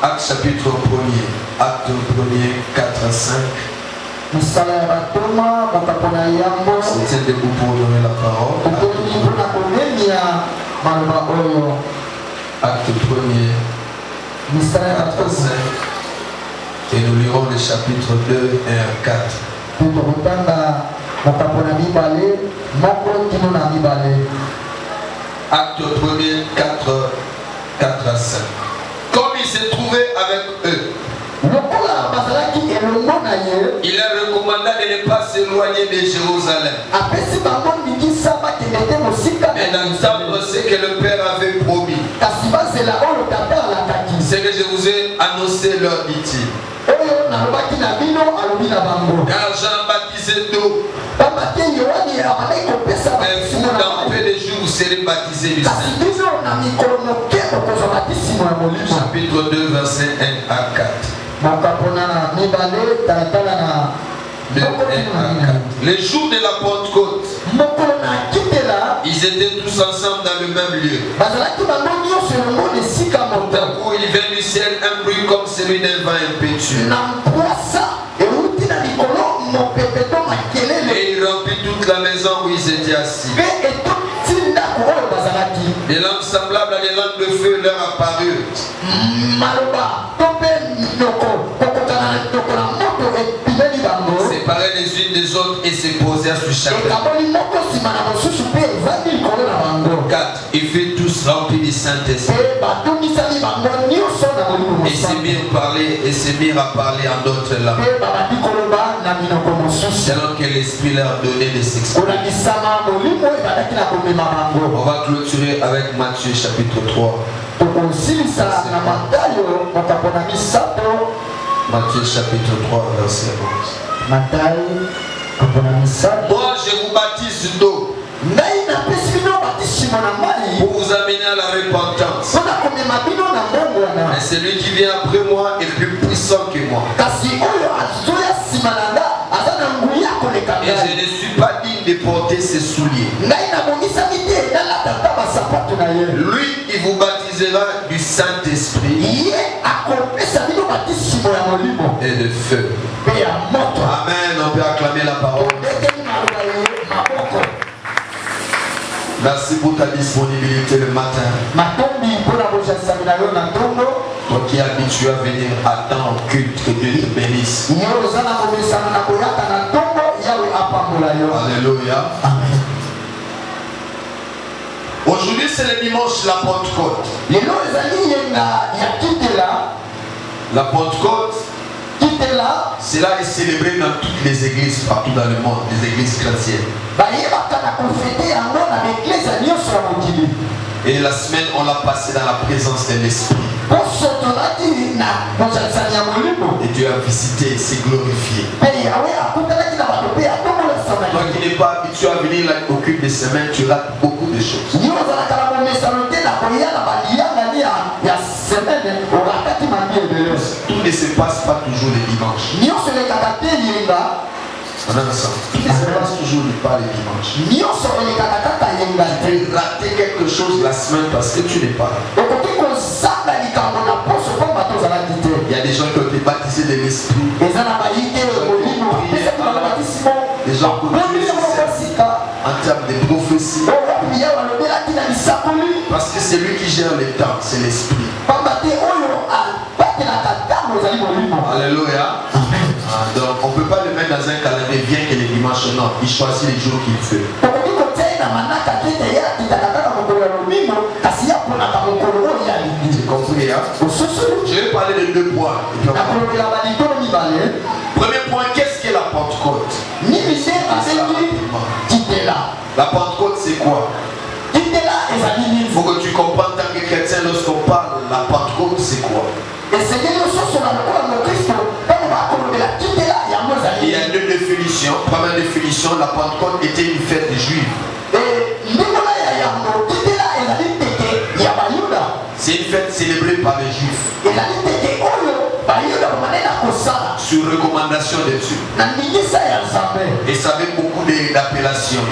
Acte chapitre 1er, acte 1er, 4 à 5. C'était debout pour donner la parole. Acte 1er, 4 à 5. Et nous lirons les chapitres 2 et 4. Acte 1er, 4 à 5. Comme il s'est trouvé avec eux, il leur recommanda de ne pas s'éloigner de Jérusalem, mais d'attendre ce que le Père avait promis. Ce que je vous ai annoncé, leur dit-il. Car Jean baptisait d'eau, mais vous, dans peu de jours, vous serez baptisés du Saint-Esprit. Chapitre 2, verset 1 à 4. Les jours de la Pentecôte, ils étaient tous ensemble dans le même lieu. D'un coup, il vint du ciel un bruit comme celui d'un vent impétueux. Et il remplit toute la maison où ils étaient assis. Des langues semblables à des langues de feu leur apparurent. Séparés les unes des autres et se posèrent sur chacun. 4. Ils furent tous remplis du Saint-Esprit. Et se mirent à parler en d'autres langues, selon que l'Esprit leur donnait de s'exprimer. On va clôturer avec Matthieu chapitre 3. Matthieu chapitre 3, verset 11. Moi je vous baptise d'eau pour vous amener à la repentance. Mais celui qui vient après moi est plus puissant que moi. Et je ne suis pas digne de porter ses souliers. Lui, il vous baptisera du Saint-Esprit et de feu. Amen. On peut acclamer la parole. Merci pour ta disponibilité le matin. Toi qui es habitué à venir à temps au culte, que Dieu te bénisse. Alléluia. Aujourd'hui c'est le dimanche, la Pentecôte. La Pentecôte, cela est célébré dans toutes les églises partout dans le monde, les églises chrétiennes. Et la semaine, on l'a passé dans la présence de l'Esprit. Et Dieu a visité et s'est glorifié. Toi qui n'es pas habitué à venir au culte des semaines, tu rates beaucoup de choses. Tout ne se passe pas toujours le dimanche. On est ensemble. Tout ne se passe toujours pas le dimanche. Tu peux rater quelque chose la semaine parce que tu n'es pas là. Il y a des gens qui ont été baptisés de l'Esprit. Des gens qui ont été en termes de prophétie. Parce que c'est lui qui gère le temps, c'est l'Esprit. Alléluia. Donc on ne peut pas le mettre dans un calendrier bien que les dimanches, non. Il choisit les jours qu'il veut. J'ai compris, hein? Je vais parler de deux points. Premier point, qu'est-ce qu'est la Pentecôte? La Pentecôte, c'est quoi? Il faut que tu comprennes en tant que chrétien, lorsqu'on parle de la Pentecôte, c'est quoi? Il y a deux définitions. Première définition, la Pentecôte était une fête des Juifs. C'est une fête célébrée par les Juifs sur recommandation de Dieu. Et ça avait beaucoup d'appellations.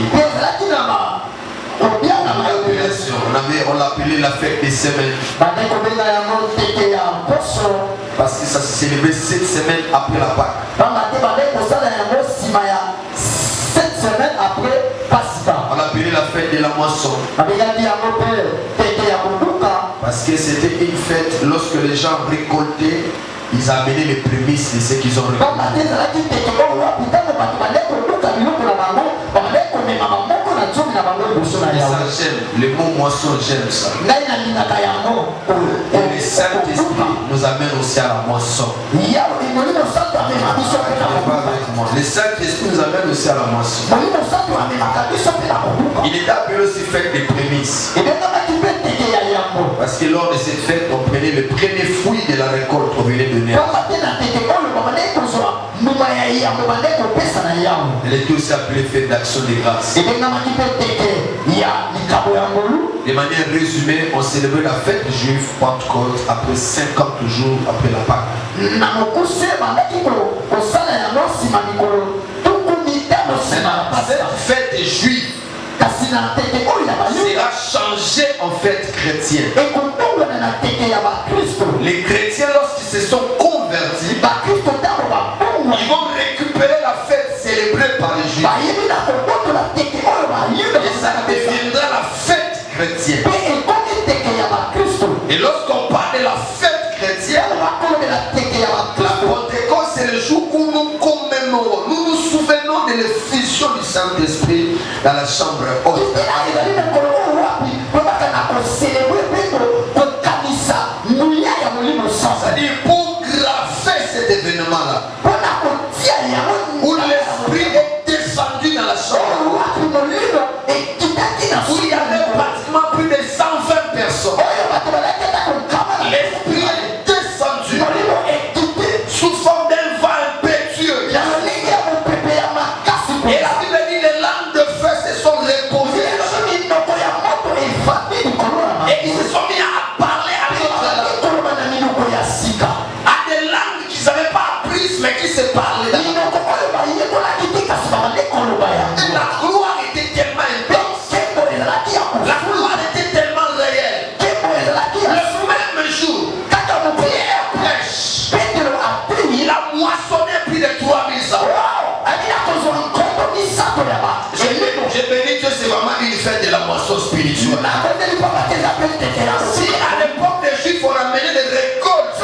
On l'appelait la fête des semaines. Parce que ça s'est célébré 7 semaines après la Pâque. 7 semaines après Pascha. On l'appelait la fête de la moisson. Parce que c'était une fête lorsque les gens récoltaient, ils amenaient les prémices de ce qu'ils ont récolté. Et ça j'aime, le mot moisson j'aime ça. Et le Saint-Esprit nous amène aussi à la moisson. Le Saint-Esprit nous amène aussi à la moisson. Il est appelé aussi fête des prémices. Parce que lors de cette fête, on prenait le premier fruit de la récolte qu'on venait donner. Elle était aussi appelée fête d'action de grâce. De manière résumée, on célébrait la fête juive Pentecôte après 50 jours après la Pâque. Cette fête juive sera changée en fête chrétienne. Les chrétiens, lorsqu'ils se sont convertis, ils vont récupérer la fête célébrée par les juifs. Et ça deviendra la fête chrétienne. Et lorsqu'on parle de la fête chrétienne, la Pentecôte, c'est le jour où nous commémorons, nous nous souvenons de l'effusion du Saint-Esprit dans la chambre haute. C'est-à-dire pour graver cet événement-là, où l'Esprit est descendu dans la chambre, où il y avait pratiquement plus de 120 personnes. L'Esprit est descendu sous forme d'un vent impétueux. Et la Bible dit les langues de feu se sont reposées. Et ils se sont mis à parler à d'autres langues. À des langues qu'ils n'avaient pas apprises mais qui se parlaient. Et la gloire était tellement intense. La gloire était tellement réelle. Le même jour, Pierre prêche. Il a moissonné plus de 3000 ans. J'ai béni que c'est vraiment une fête de la moisson spirituelle. Si à l'époque des Juifs on amenait des récoltes,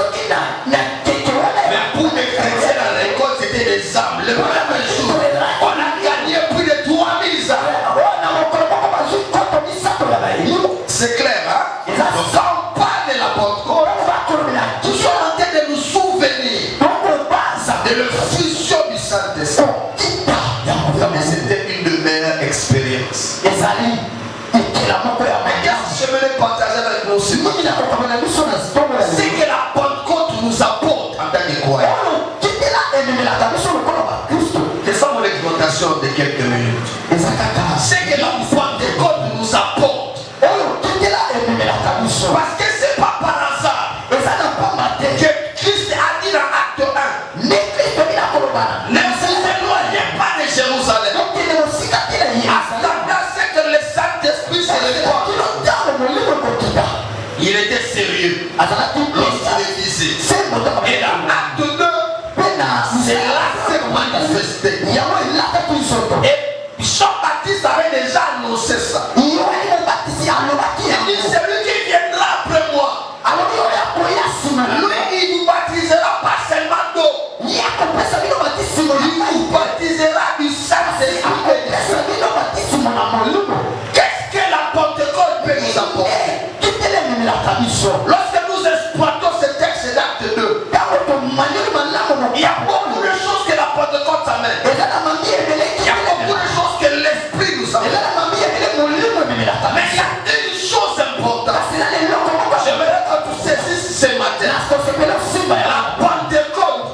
mais pour les chrétiens la récolte c'était des âmes. Le même jour, on a gagné plus de 3000 âmes. C'est clair, hein? Donc quand on parle de la Pentecôte, nous sommes en train de nous souvenir de l'effusion du Saint-Esprit. Mais c'était une de mes expériences. Mais qu'est-ce que je voulais partager avec nous ce matin? C'est que la Pentecôte nous apporte en tant que croyants. C'est ça mon exhortation de quelques minutes. C'est que la Pentecôte nous apporte. Parce que c'est pas par hasard que Christ a dit dans Acte 1, ne vous éloignez pas de Jérusalem. Attendant ce que le Saint-Esprit se répand. Il était sérieux lorsqu'il disait. Et dans Acte 2, c'est là s'est manifesté. Et Jean-Baptiste avait déjà annoncé ça. Il dit celui qui viendra après moi, lui il nous baptisera pas seulement d'eau, il nous baptisera du Saint-Esprit. Qu'est-ce que la Pentecôte peut nous apporter? Lorsque nous exploitons ce texte d'acte 2, il y a beaucoup de choses que la Pentecôte amène. Il y a beaucoup de choses que l'Esprit nous amène. Mais il y a une chose importante. J'aimerais que tu saisisses ce matin. La Pentecôte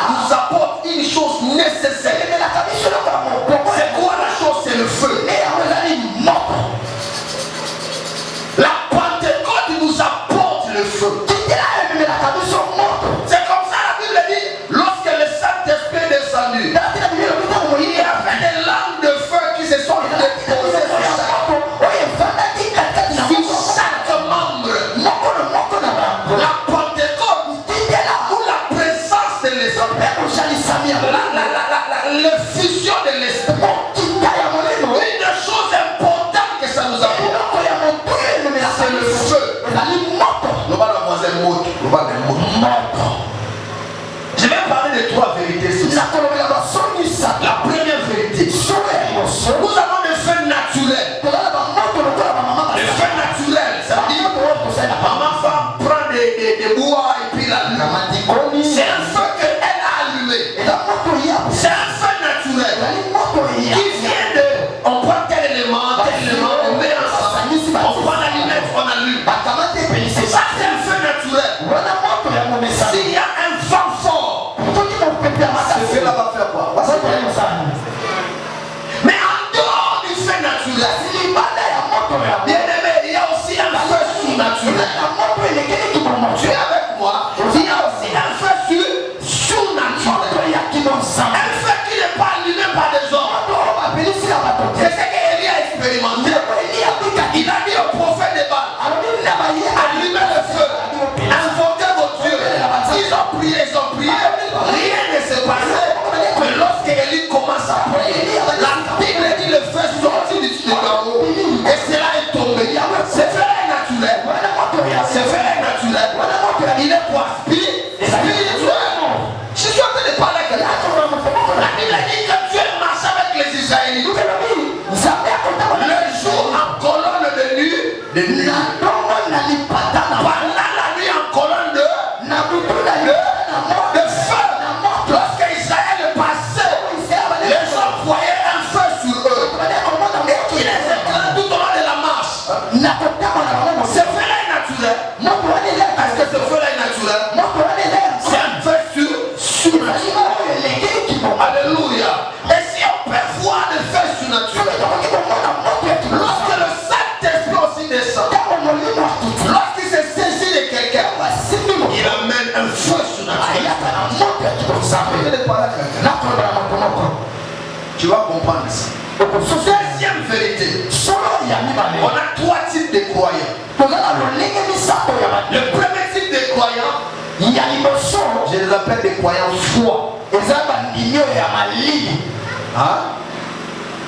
nous apporte une chose nécessaire. C'est quoi la chose? C'est le feu. La Pentecôte nous apporte le Bien aimé, il y a aussi un feu surnaturel. Tu es avec moi? Il y a aussi un feu surnaturel. Un feu qui n'est pas allumé par des hommes. C'est ce qu'Élie a expérimenté. Il a dit au prophète de Baal, allumez le feu, invoquez vos dieux. Ils ont prié, rien ne s'est passé. Mais lorsque Élie commence à prier, la Bible dit le feu sortit du carreau et cela est tombé. Ce feu est naturel. Ce feu est naturel. Il est quoi? Spirituel. Je suis en train de parler avec quelqu'un. La Bible dit que Dieu marche avec les Israélites. Le jour en colonne de nuit, pendant la nuit en colonne de feu. Lorsque Israël passait, les gens voyaient un feu sur eux et qui les éclaire tout au long de la marche. Ce feu-là est naturel. Est-ce que ce feu-là est naturel? C'est un feu surnaturel. Alléluia. Et si on peut voir le feu surnaturel, lorsque le Saint-Esprit aussi descend, lorsqu'il se saisit de quelqu'un, il amène un feu surnaturel. Tu vas comprendre ça. Deuxième vérité, on a trois types de croyants. Le premier type de croyants, je les appelle des croyants foi.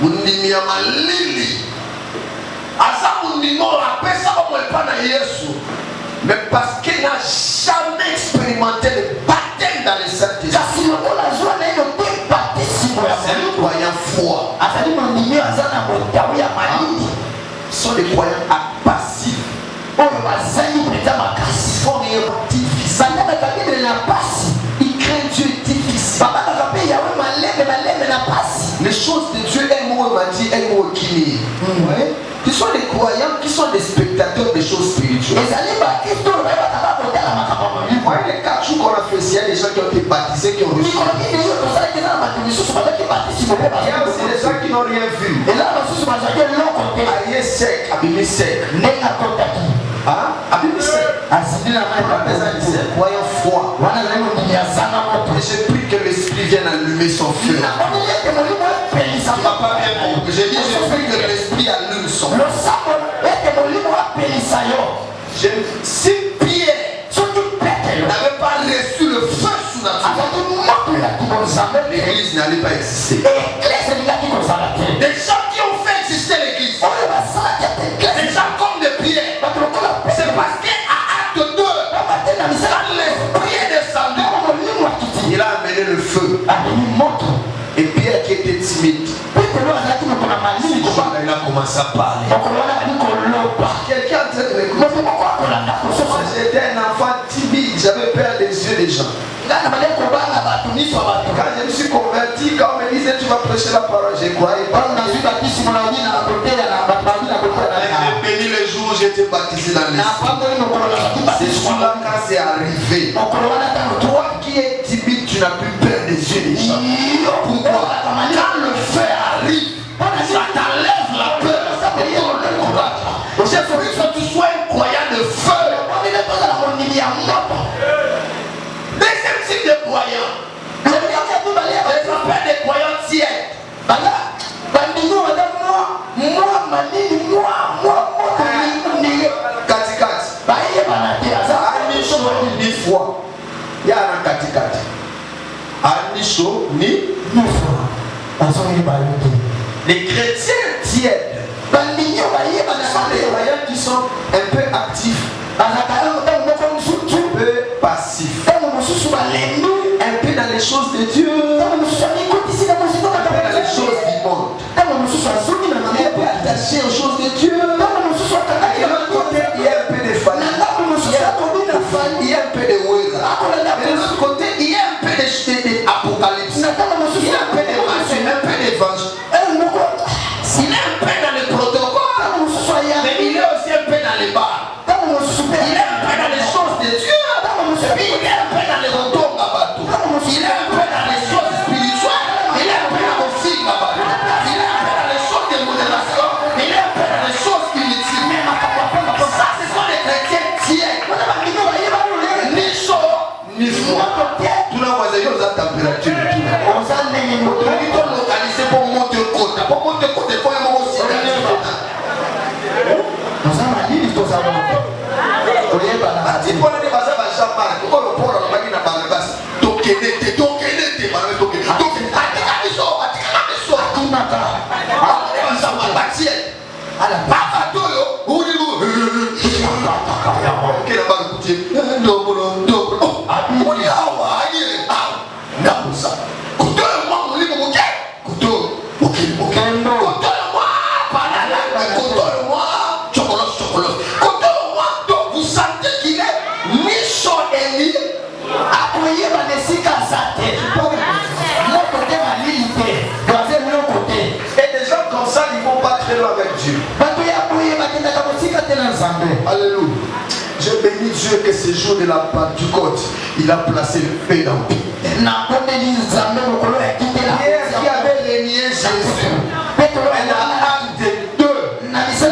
Mundimi ya malili. Asa mundimo apesa comme le pana Yesu. Mais parce qu'il n'a jamais expérimenté le baptême dans les Saint-Esprit. C'est un croyant foi. Ce sont des croyants passifs. Ils font rien difficile. Ils craignent Dieu difficile. Les choses de Dieu, un mot m'a dit, un mot qui ce sont des croyants qui sont des spectateurs des choses spirituelles. Vous voyez les 4 jours qu'on a fait ici, il y a des gens qui ont été baptisés, qui ont reçu. Il y a aussi des gens qui n'ont rien vu. Aïe sec, abîmé sec. Abîmé sec. Croyant froid. Et je prie que l'esprit vienne allumer son feu. Tu m'as pas bien compris. J'ai dit, je prie que l'esprit allume son feu. Si Pierre n'avait pas reçu le feu surnaturel, l'église n'allait pas exister. Des gens qui ont fait exister l'église, des gens comme de Pierre, c'est parce qu'à acte 2, quand l'esprit est descendu, il a amené le feu. Et Pierre qui était timide, il a commencé à parler. Quelqu'un a dit de m'écouter. J'étais un enfant timide, j'avais peur des yeux des gens. Quand je me suis converti, quand on me disait tu vas prêcher la parole, je croyais pas. J'ai béni le jour où j'étais baptisé dans l'esprit. C'est celui-là quand c'est arrivé. Toi qui es timide, tu n'as plus peur des yeux des gens. Pourquoi? Quand le feu arrive, ça t'enlève la peur. J'ai voulu que tu sois un croyant de feu. Deuxième type de croyant, je les appelle des croyants tièdes. Ni foi. Il y a un katikati. Ni chaud, ni foi. Les chrétiens tièdes. Ce sont des croyants qui sont un peu actifs, un peu passifs, un peu dans les choses de Dieu, un peu dans les choses du monde, un peu attaché aux choses de Dieu. Et de l'autre côté, il y a un peu de famille, il y a un peu de wera. Et de l'autre côté, il y a un peu d'apocalypse, il y a un peu de magie, un peu d'évangile. Il est un peu dans le protocole, mais il est aussi un peu dans les bars. Il est un peu dans les choses de Dieu, puis il est un peu dans les retours à bateau. Il est un peu dans les choses spirituelles, il est un peu dans le film à bateau. Il est un peu dans les choses de modération, il est un Côté de moi, chocolat. Côté de moi, donc vous sentez qu'il est Michon Eli. Akoye banesika zate. Mon côté ma limité. Doisez mon côté. Et des gens comme ça, ils ne vont pas très loin avec Dieu. Alléluia. Je bénis Dieu que ce jour de la Pentecôte, il a placé le feu dans le pays. Pierre qui avait régné Jésus. Elle a acte 2.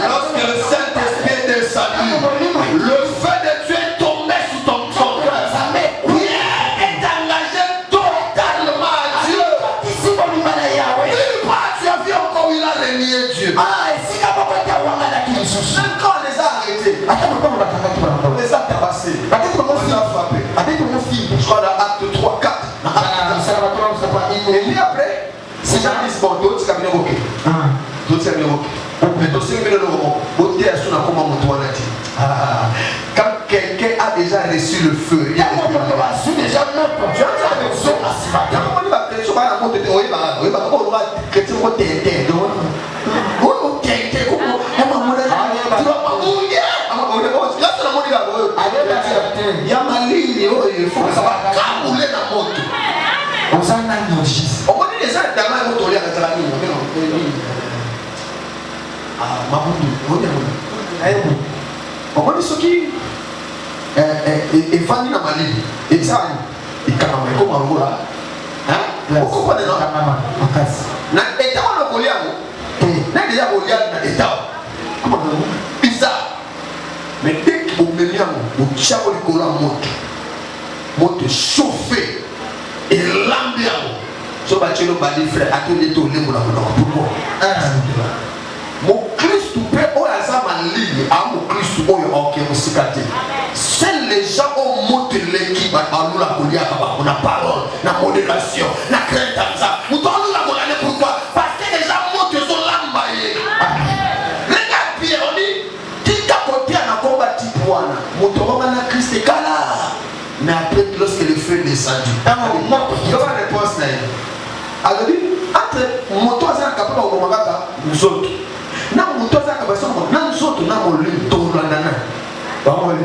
Lorsque le Saint-Esprit est descendu, le feu de Dieu est tombé sur ton cœur. Pierre est engagé totalement à Dieu. Tu as vu encore où il a régné Dieu. Même quand on les a arrêtés, on les a tabassés, on les a frappés. Je crois dans acte 3, 4. Et puis après, ces gens disent bon, d'autres c'est cabinet roqué. D'autres c'est cabinet roqué. Mais d'autres c'est cabinet roqué. Quand quelqu'un a déjà reçu le feu, il y a mais dès que vous venez au Tchao de Kola moto chauffé et l'ambiance, ce bâtiment bali frère a tout détourné pour la pourquoi mon Christ peut au hasard ma ligne à mon Christ au ok musikate seuls les gens ont monté l'équipe à nous la colia on a parole la modération la crainte comme ça nous doit nous la coller pourquoi parce que les gens montent sur l'ambaye regarde Pierre on dit qui t'a côté à combat type wana motoroma na Christ est kala mais après lorsque le feu est descendu il y a une réponse là alors entre moto azana kapapa au magaka nous autres na moto azana kapapa na nous autres na molimo to landana ba wali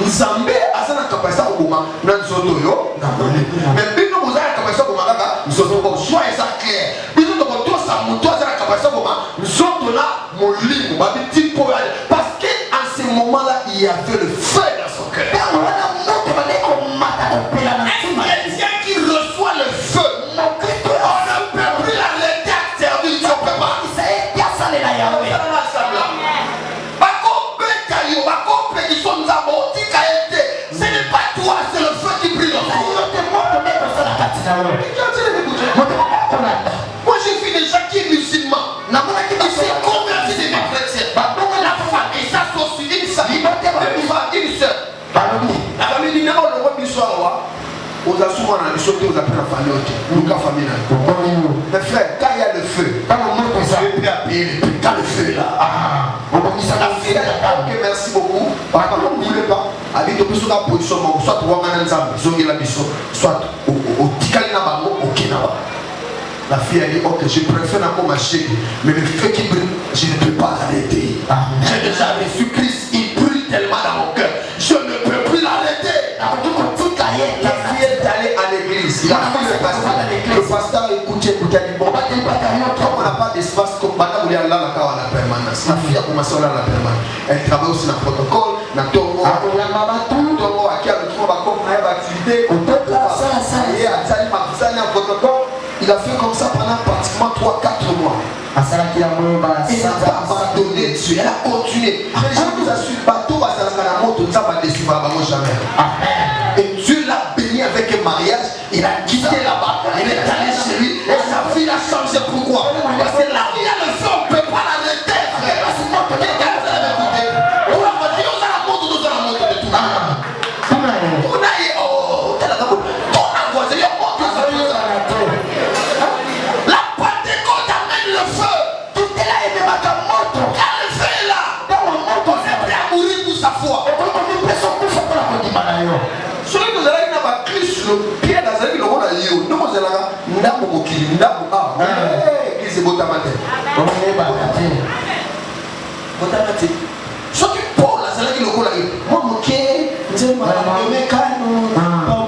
nzambe azana kapapa au boma na nous autres yo na molimo mais bino bozana kapapa au magaka nous autres soit ça clair bino to to sa moto azana kapapa au boma nous autres na molimo ba petit pour parce que en ce moment là il y avait le feu dans son cœur. Quelqu'un qui reçoit le feu, on ne peut plus l'arrêter à servir, tu ne peux pas. Ce n'est pas toi, c'est le feu qui brille. Moi j'ai vu des gens qui sont musulmans, ils sont convertis des chrétiens. La femme et sa sauce, une seule. La famille dit non, le roi du soir, aux assouvants, on a sauté aux appels à famille. Mais frère, quand il y a le feu, vous avez pris à payer les prix. Quand le feu est là, la fille ok, merci beaucoup. Par contre, vous ne voulez pas. Avec le plus de la position, soit au soit au Tikalina au Kinaba. La fille a dit ok, je préfère encore ma chérie, mais le feu qui brille, je ne peux pas l'arrêter. J'ai déjà reçu Christ, il brille tellement dans mon cœur. Je ne peux plus l'arrêter. La fille est allée à l'église. Il a pris le pasteur écoutait, il dit bon, comme on n'a pas d'espace, comme madame Oulia là, la permanence. La fille a commencé à la permanence. Elle travaille aussi dans le protocole, dans le Tongo. Tongo, qui a le trouvé comme activité. Il a fait comme ça pendant pratiquement 3-4 mois. Elle n'a pas abandonné Dieu, elle a continué. Je vous assure, bateau va s'en faire la moto, ça va dessus, jamais. Et Dieu l'a béni avec un mariage, il a quitté là-bas, il est allé chez lui, et sa fille a changé. Pourquoi? Parce que là où il y a le feu, on ne peut pas l'arrêter. Celui que vous avez dans Christ, le Pierre dans le monde à Lyon, nous vous allons dans mon église est Ce qui Paul, c'est là qu'il le colle. Moi, ok, je me calme,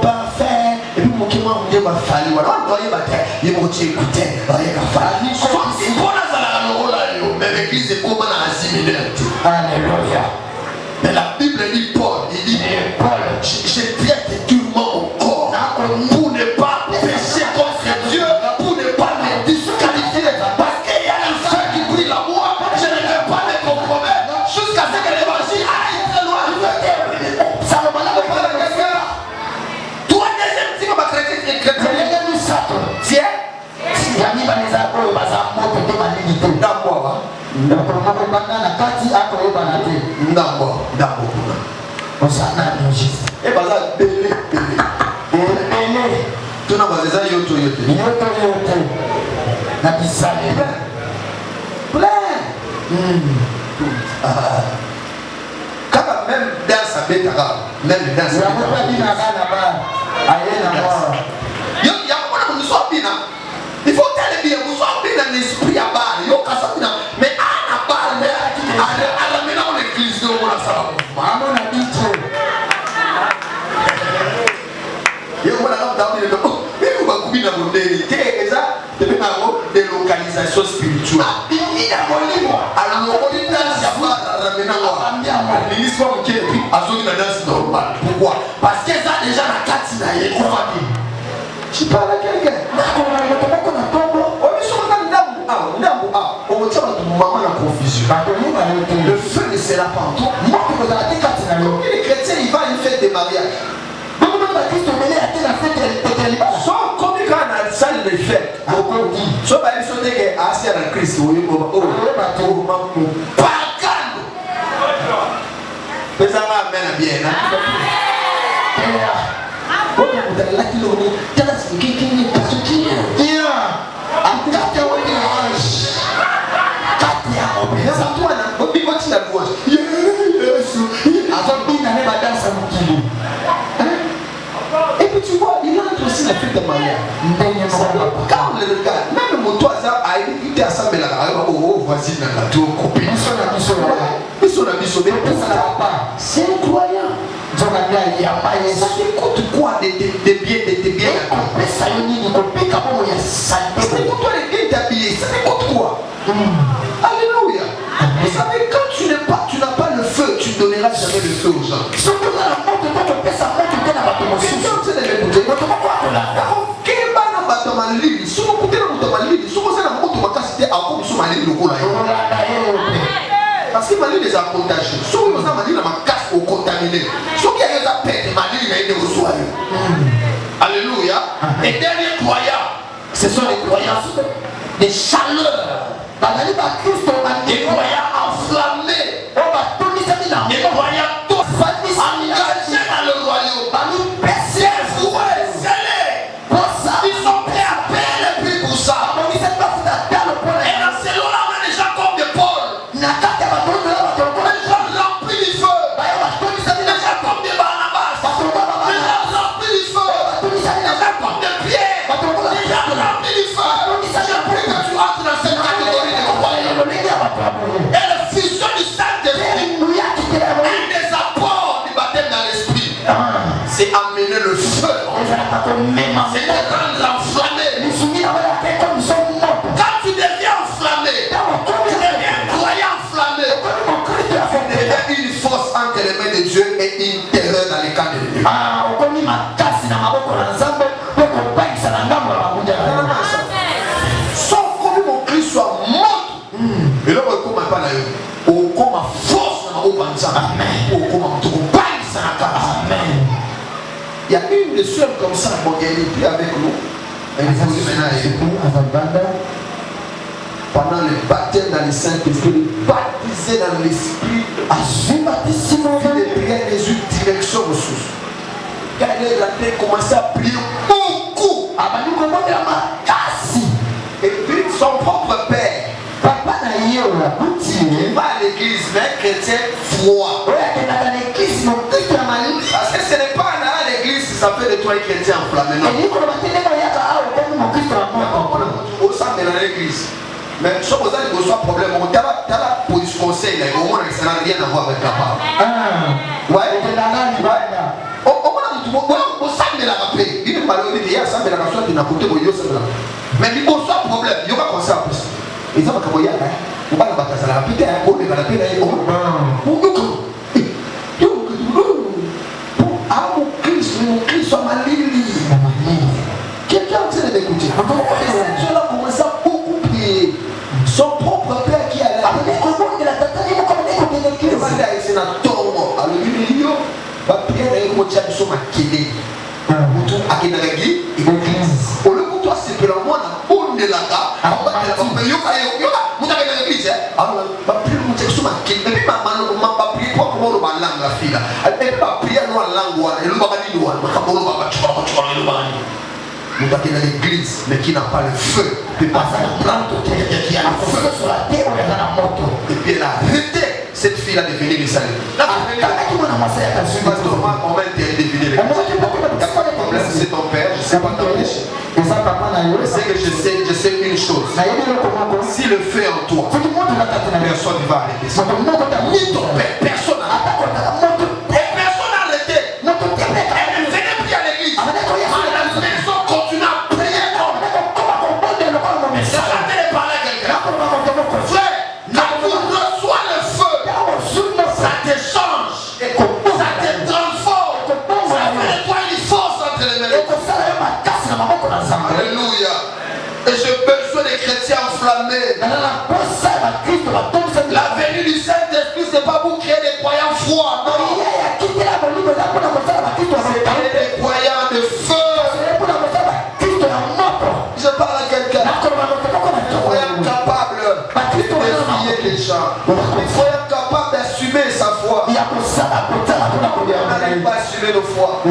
pas faire, et puis mon moi, je vais faire. Voilà, on doit y battre. Il m'a dit, écoutez, il va faire. Soit si Paul a la rôle, mais l'église est comment assimiler. Alléluia. Mais la Bible dit Paul, il dit, Paul, j'ai traité durement au corps pour ne pas pécher contre Dieu, pour ne pas me disqualifier. Parce qu'il y a un feu qui brille à moi, je ne vais pas me compromettre jusqu'à ce que l'évangile aille très loin. Toi, deuxième type de chrétien, tiens, si jamais il va les appeler, il va s'apporter de ma dignité. D'accord. Et bah ça, belé. Tu n'as pas déjà yoto. Na pisale. Plein. Quand même dans sa bête, même dans sa bête. Il faut tellement bien, vous soyez dans l'esprit à barre. Mais à la barre, à la maison de l'église de mon assaut. Maman a dit trop. Il y a des localisations spirituelles. Pourquoi? Parce que ça déjà la katina est famille. Tu parles à quelqu'un. Le feu ne sera pas en toi. Les chrétiens, ils vont à une fête de mariage. Sauf comme quand on a salle de fête. Sauf à une chose que assis à Christ. Pagano. Mais ça va amener bien. Et puis tu vois, il entre aussi la fête de mariage. Quand on le regarde, même mon toit a évité à ça, mais la voisine a tout coupé. C'est incroyable. Ça t'écoute quoi de bien? Ça t'écoute toi les gains d'habiller. Ça t'écoute quoi? Alléluia. Vous savez, quand tu n'as pas le feu, tu ne donneras jamais le feu aux gens. Parce que Mali les a contagés. Souvent, nous avons dit que ma casse au contaminé. Souvent, il y a des appels, Mali il a été au soir. Alléluia. Les derniers croyants, ce sont les croyants des chaleurs. Des croyants enflammés. Des croyants engagés dans le royaume. Ils sont prêts à payer le prix pour ça. Et dans ce lot-là, on a des gens comme de Paul. Les gens remplis du feu. Les gens comme de Barnabas. Les gens remplis du feu. Les gens comme de Pierre. Les gens remplis du feu. Je prie que tu entres dans cette catégorie de croyants. Et le fusion du Saint-Esprit, un des apports du baptême dans l'esprit, c'est amener le feu. C'est te rendre enflammé. Quand tu deviens enflammé, tu deviens croyant enflammé. Tu deviens une force entre les mains de Dieu et une terreur dans les camps de Dieu. Sauf que mon Christ soit mort. Et là, on commence pas là. On commence force dans le on commence tout. Amen. Il y a une de sœurs comme ça, bon, elle n'est plus avec nous. Elle est maintenant pendant le baptême dans le Saint-Esprit, baptisé dans l'Esprit, les une direction ressources. Quand elle a commencé à prier beaucoup, et puis son propre père, il va à l'église, mais un chrétien froid. Parce que ce n'est pas à l'église, ça fait de toi un chrétien enflammé. Non. Au sein de l'église. Mais si vous avez besoin de problème, on a la police conseil, on n'a rien à voir avec la parole. Ouais. Mais il y a un problème, il y a un ça. Ils ont un problème. On va la bataille, ça la rapide, on va la paix. Ah, mon Christ soit mal lié. Quelqu'un essaie de m'écouter. Ces gens-là commencent à beaucoup prier. Son propre père qui a la nous avons dans l'église, mais qui n'a pas le feu, peut pas comprendre qui a le feu sur la terre, et puis elle a arrêté cette fille-là de venir lui saluer. On m'a interdit de venir l'église. Il n'y a pas de problème, c'est ton père, je ne sais pas t'empêcher. Je sais une chose. Si le feu est en toi, personne ne va arrêter ça. Ni ton père, personne n'a arrêté. Et personne n'a arrêté. Elle ne venait plus à l'église. La maison continue à prier comme. C'est la télé parler à quelqu'un. Frère, quand tu reçois le feu, ça te change. Ça te transforme. Ça fait de toi une force entre les mains. Alléluia. Et j'ai besoin des chrétiens enflammés. La venue du Saint-Esprit, ce n'est pas pour créer des croyants froids, non. C'est des croyants de feu. Je parle à quelqu'un. Croyant capable de défier les gens. Croyant capable d'assumer sa foi. On n'arrive pas à assumer nos foi.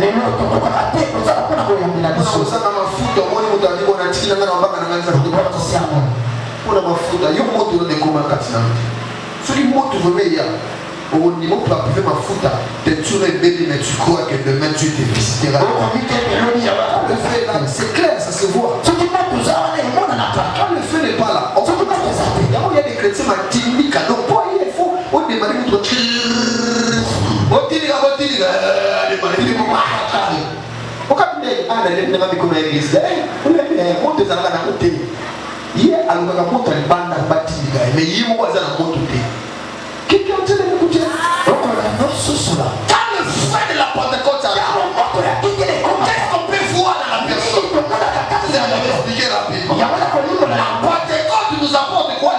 Au niveau pour appuyer ma fouta, tu es bébé, mais tu crois que demain tu te visiteras. C'est clair, ça se voit. Quand le feu n'est pas là, il y a des chrétiens qui disent que non, il faut démarrer notre quelqu'un essaie de m'écouter. Quand le feu de la Pentecôte arrive, qu'est-ce qu'on peut voir dans la personne? Je vais expliquer rapidement. La Pentecôte nous apporte quoi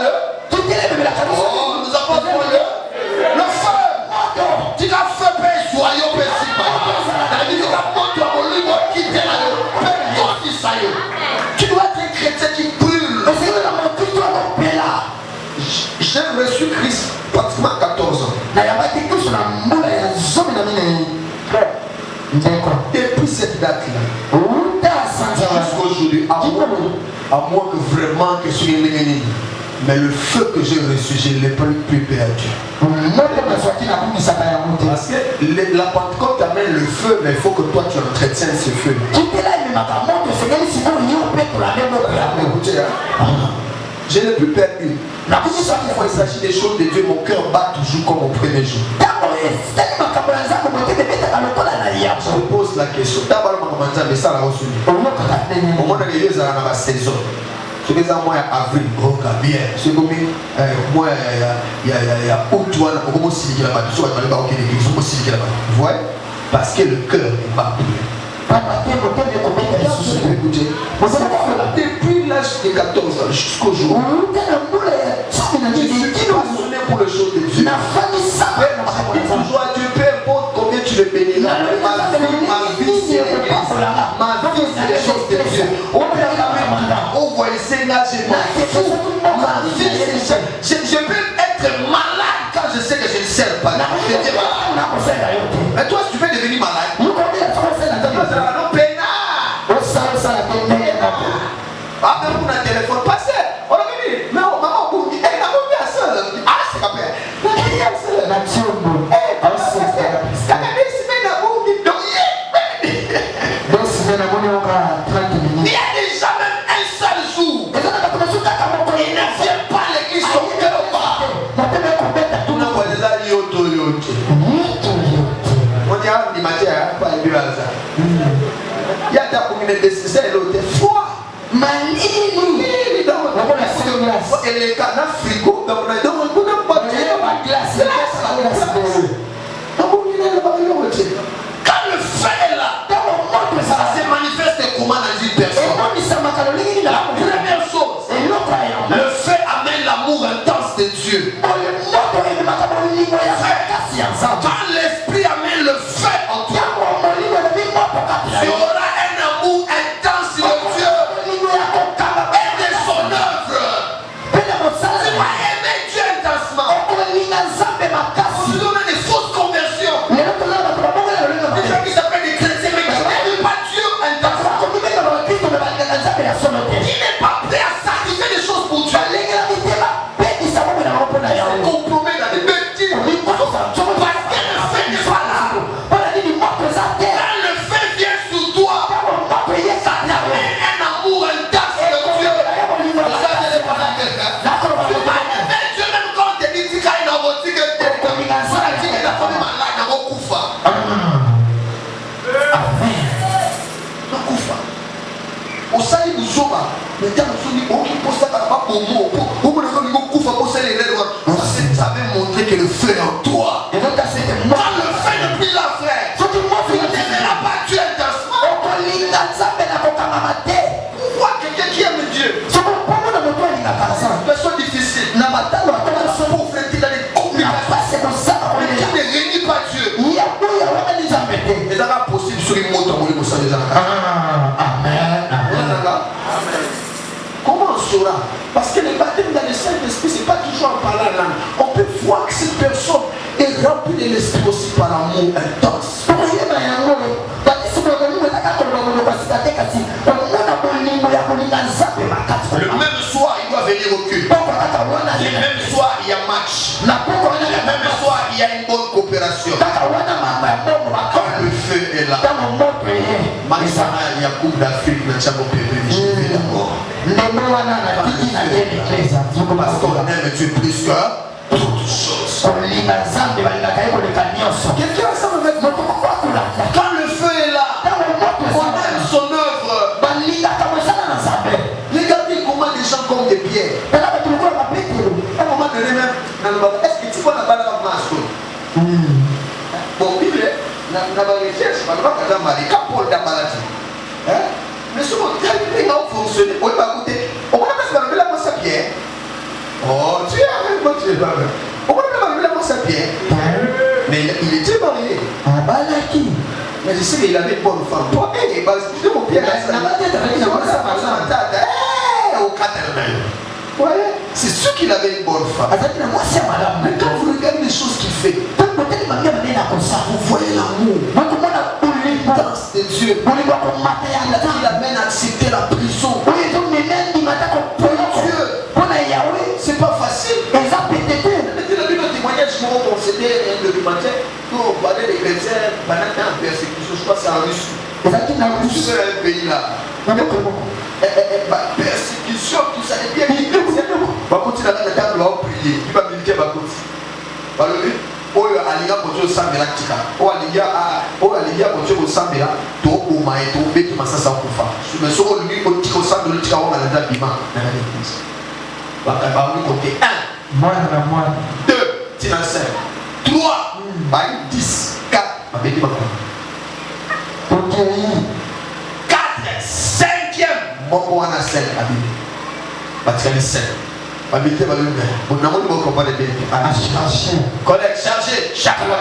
nous apporte quoi le feu. Tu as fait paix, soyons paisibles. Tu dois être un chrétien qui brûle. J'ai reçu Christ pratiquement 14 ans. Depuis cette date-là, jusqu'à aujourd'hui, à moins que vraiment que je suis né, mais le feu que j'ai reçu, je ne l'ai pas plus perdu. Parce que la Pentecôte amène le feu, mais il faut que toi tu entretiennes ce feu. Écoutez, je n'ai plus perdu. Chaque fois il s'agit des choses de Dieu, mon cœur bat toujours comme au premier jour. Je pose la question. D'abord, je vais ça la reçu. Au moment où il y a la saison, je vais à moi avril, bien. C'est comme moi, il y a août, on va aussi dire là-bas. Vous voyez? Parce que le cœur n'est pas plus. Depuis l'âge de 14 ans jusqu'au jour, je suis passionné pour les choses de Dieu. Je dis toujours à Dieu, peu importe combien tu le béniras, ma vie c'est l'église, ma vie c'est les choses de Dieu. On voit ici là, ma vie c'est je peux être malade quand je sais que je ne sers pas. Mais toi si tu veux devenir malade, même pour un téléphone passé, on a vu, mais maman, elle a vu à ça. Ah, c'est pas bien. Il y a déjà même un seul jour. Il ne vient pas à l'église, son cœur va. yote. On dit ah ni matière pas les biaza. Il y a ta commune de c'est l'autre foi. Malini donc et les canards frigo donc on a pas de glace. Quand le feu est là, ça se manifeste comment dans une personne. Première chose, le feu amène l'amour intense de Dieu. Quand l'esprit amène le feu en toi, tu auras un amour intense de Dieu et de son œuvre. Tu vas aimer Dieu intensement. On nous donne des fausses conversions. Des gens qui s'appellent des chrétiens mais qui n'aiment pas Dieu intensement. Qui n'est pas prêt à sacrifier des choses pour Dieu. Il se compromet dans des bêtises. Parce que le feu n'est pas là. Quand le feu vient sur toi, ça t'amène un amour intense de Dieu. Vous savez pas là quelqu'un. Tu vas aimer Dieu même quand on te dit qu'il y a une robotique. Tu dit qu'il a fait malade dans mon koufa. Kufa. Osali buzoba. Mais quand on dit on qui pose ça par rapport au mot, on peut le dire kufa pour ça les règles. Ça veut montrer que le feu est en toi. Et donc c'est que moi le feu n'est plus là, frère. Tu n'aimeras pas Dieu intensement. Pourquoi quelqu'un qui aime Dieu? Personne difficile. La pauvreté dans les communications. Qui ne réunit pas Dieu. Et ça va possible sur une moto pour les moussins des Amen. Comment on saura? Parce que le baptême dans le Saint-Esprit, ce n'est pas toujours en parlant en langue. On peut voir que cette personne est remplie de l'esprit aussi par amour intense. Le même soir, il doit venir au culte. Le même soir, il y a match. Le même soir, il y a une bonne coopération. Quand le feu est là, il y a Coupe d'Afrique, le Tchabo Pépé, je vais d'abord. Parce qu'on aime Dieu plus que toutes choses. Quelqu'un ensemble avec moi. Quand le feu est là, on aime son œuvre. Regardez comment les gens comme des pierres. À un moment donné même, est-ce que tu vois la balle à masque? Bon, Bible, na recherche, on va pas marrer. Quand Paul d'a maladie, mais ce qu'on a fonctionné, on va écouter. On va pas se la masse à pierre. Oh, tu es un tu es pas vrai. On va pas la masse à pierre. Mais il était marié. Mais je sais qu'il avait une bonne femme. Toi, je mon pierre. Ouais, c'est sûr qu'il avait une bonne femme. Mais quand vous regardez les choses qu'il fait, vous voyez l'amour, l'intense de Dieu. Il l'amène à accepter la prison. Dieu, c'est pas facile. Le témoignage, on c'était un documentaire où on parlait des chrétiens pendant une persécution, je crois que c'est en Russie. C'est un pays là. Persécution, tout ça, et bien les chrétiens, va continuer à la table, va prier, il va militer, va continuer. Oyo aliga kozo sambela tika o aliga kozo sambela to o mai to beti masasa kufa mais soko lui ko tiko sambela tika o malanda bima na la église baka ba lui côté 1 moi 2 tina 5 3 ba 10 4 ba beti ba OK 4 5e moko wana 5 abi batikali 5 Habitez ma lune. Mon amour ne comprend pas les bébés. Collègue, chargé. Chakala.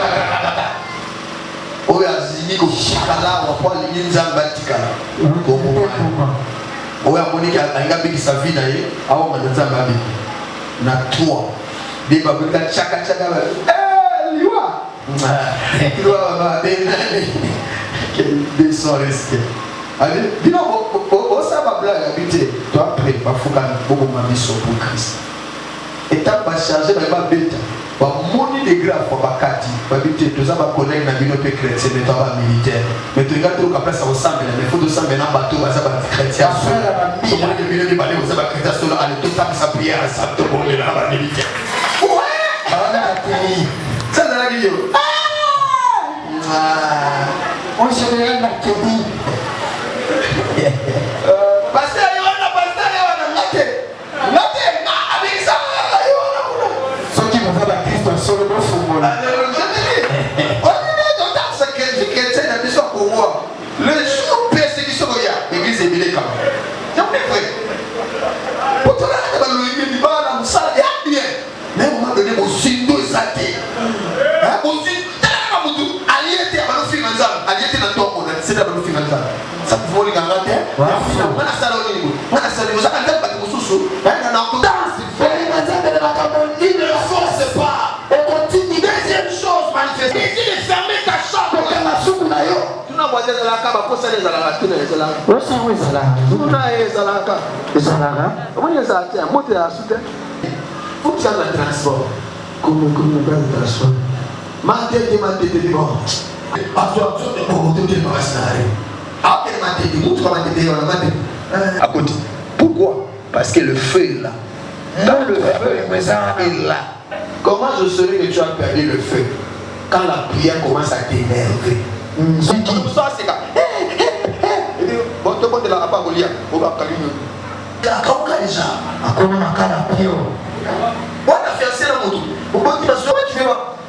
Oya zini ko chakala wa kwa linza batikala. Oya Monique anga biki sa vie na ye. Awa manza mabi. Na 3. Des babika chaka. Liwa. Liwa ba benale. Quel sont restés. Allez, dis-moi, ça va blague habiter. Toi, après, il faut beaucoup de mission pour Christ. Et tu vas charger, tu vas bêter. Tu vas monter des graphes pour Bakati. Tu vas habiter, tu vas connaître la vie chrétienne, mais tu vas militaire. Mais tu regardes au cas ça ressemble, mais il faut que ça mette un bateau, ça va être chrétien. Tu vas aller au balai, ça va être chrétien, allez, tout ça, sa prière, ça te bonne là, militaire. Ouais! Ça, c'est la vie. On général mercredi. Pasteur Yohana, Nate, avec ça, Yohana. Ceux qui m'ont fait la Christ en solo de football. Le jour persécution, l'église est bilée quand même. C'est vrai. Pour toi, mais à un moment donné, au sud de Zati, au sud, allié à Balofi Manzam, allié à Nanton, c'est à Balofi Manzam. Ça peut voler dans la terre. On a salon, on a salon, on a salon, on a il ne force pas. On continue. Deuxième chose manifestée. Il est fermé ta chambre. Tu n'as pas dit la caba pour ça les alaka. Tu n'as pas faut que ça le transport. Comme le transport. Pourquoi? Parce que le feu est là. Dans le feu est là. Comment je saurais que tu as perdu le feu? Quand la prière commence à t'énerver. Comme ça, c'est là. Bon, tout le monde est là à part Goliath. On va calmer.